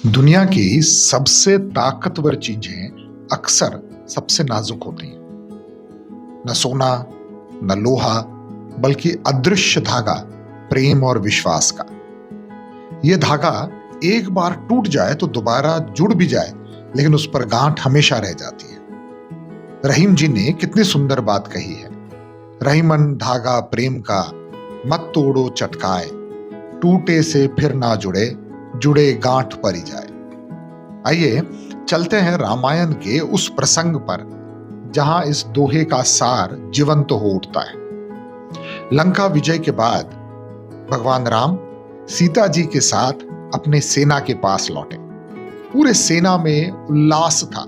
दुनिया की सबसे ताकतवर चीजें अक्सर सबसे नाजुक होती हैं। न सोना, न लोहा, बल्कि अदृश्य धागा, प्रेम और विश्वास का। यह धागा एक बार टूट जाए तो दोबारा जुड़ भी जाए, लेकिन उस पर गांठ हमेशा रह जाती है। रहीम जी ने कितनी सुंदर बात कही है। रहीमन धागा प्रेम का, मत तोड़ो चटकाए, टूटे से फिर ना जुड़े, जुड़े गांठ पर ही जाए। आइए चलते हैं रामायण के उस प्रसंग पर जहां इस दोहे का सार जीवंत हो उठता है। लंका विजय के बाद भगवान राम सीता जी के साथ अपने सेना के पास लौटे। पूरे सेना में उल्लास था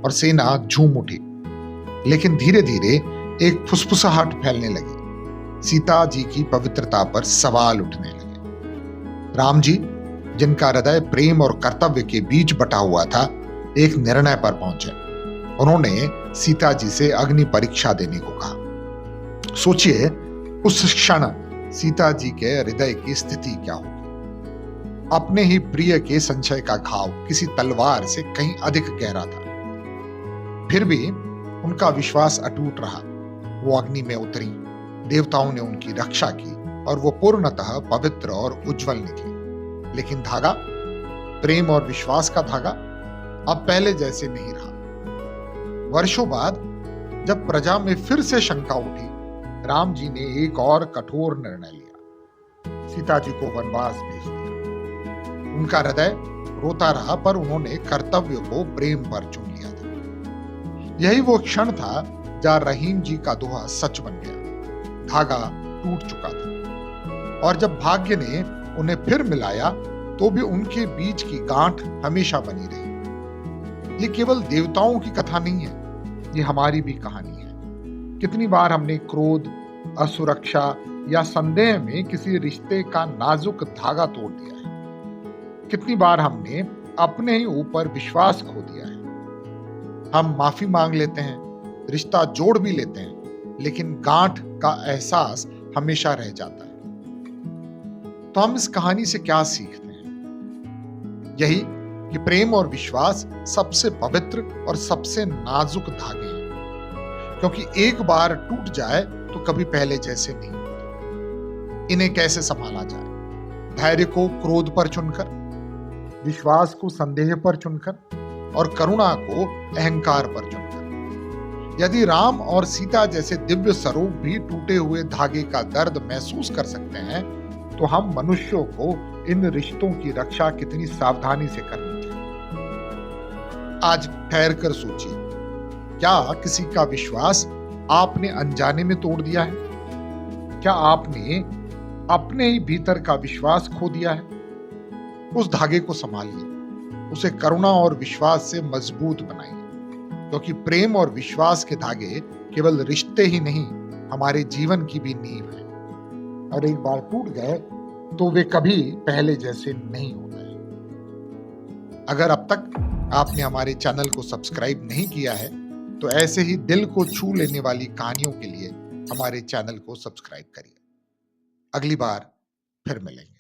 और सेना झूम उठी, लेकिन धीरे धीरे एक फुसफुसाहट फैलने लगी। सीता जी की पवित्रता पर सवाल उठने लगे। राम जी, जिनका हृदय प्रेम और कर्तव्य के बीच बटा हुआ था, एक निर्णय पर पहुंचे। उन्होंने सीता जी से अग्नि परीक्षा देने को कहा। सोचिए, उस क्षण सीता जी के हृदय की स्थिति क्या होगी। अपने ही प्रिय के संशय का घाव किसी तलवार से कहीं अधिक गहरा था। फिर भी उनका विश्वास अटूट रहा। वो अग्नि में उतरी, देवताओं ने उनकी रक्षा की और वो पूर्णतः पवित्र और उज्जवल निकली। लेकिन धागा, प्रेम और विश्वास का धागा, अब पहले जैसे नहीं रहा। वर्षों बाद जब प्रजा में फिर से शंका उठी, राम जी ने एक और कठोर निर्णय लिया। सीता जी को वनवास भेज दिया। उनका हृदय रोता रहा, पर उन्होंने कर्तव्य को प्रेम पर चुन लिया था। यही वो क्षण था जहां रहीम जी का दोहा सच बन गया। धागा टूट चुका था और जब भाग्य ने उन्हें फिर मिलाया तो भी उनके बीच की गांठ हमेशा बनी रही। ये केवल देवताओं की कथा नहीं है, ये हमारी भी कहानी है। कितनी बार हमने क्रोध, असुरक्षा या संदेह में किसी रिश्ते का नाजुक धागा तोड़ दिया है। कितनी बार हमने अपने ही ऊपर विश्वास खो दिया है। हम माफी मांग लेते हैं, रिश्ता जोड़ भी लेते हैं, लेकिन गांठ का एहसास हमेशा रह जाता है। तो हम इस कहानी से क्या सीखते हैं? यही कि प्रेम और विश्वास सबसे पवित्र और सबसे नाजुक धागे हैं, क्योंकि एक बार टूट जाए तो कभी पहले जैसे नहीं होते। इन्हें कैसे संभाला जाए? धैर्य को क्रोध पर चुनकर, विश्वास को संदेह पर चुनकर और करुणा को अहंकार पर चुनकर। यदि राम और सीता जैसे दिव्य स्वरूप भी टूटे हुए धागे का दर्द महसूस कर सकते हैं, तो हम मनुष्यों को इन रिश्तों की रक्षा कितनी सावधानी से करनी चाहिए। आज ठहर कर सोचिए, क्या किसी का विश्वास आपने अनजाने में तोड़ दिया है? क्या आपने अपने ही भीतर का विश्वास खो दिया है? उस धागे को संभालिए, उसे करुणा और विश्वास से मजबूत बनाइए, क्योंकि प्रेम और विश्वास के धागे केवल रिश्ते ही नहीं, हमारे जीवन की भी नींव है। और एक बार टूट गए तो वे कभी पहले जैसे नहीं होते हैं। अगर अब तक आपने हमारे चैनल को सब्सक्राइब नहीं किया है, तो ऐसे ही दिल को छू लेने वाली कहानियों के लिए हमारे चैनल को सब्सक्राइब करिए। अगली बार फिर मिलेंगे।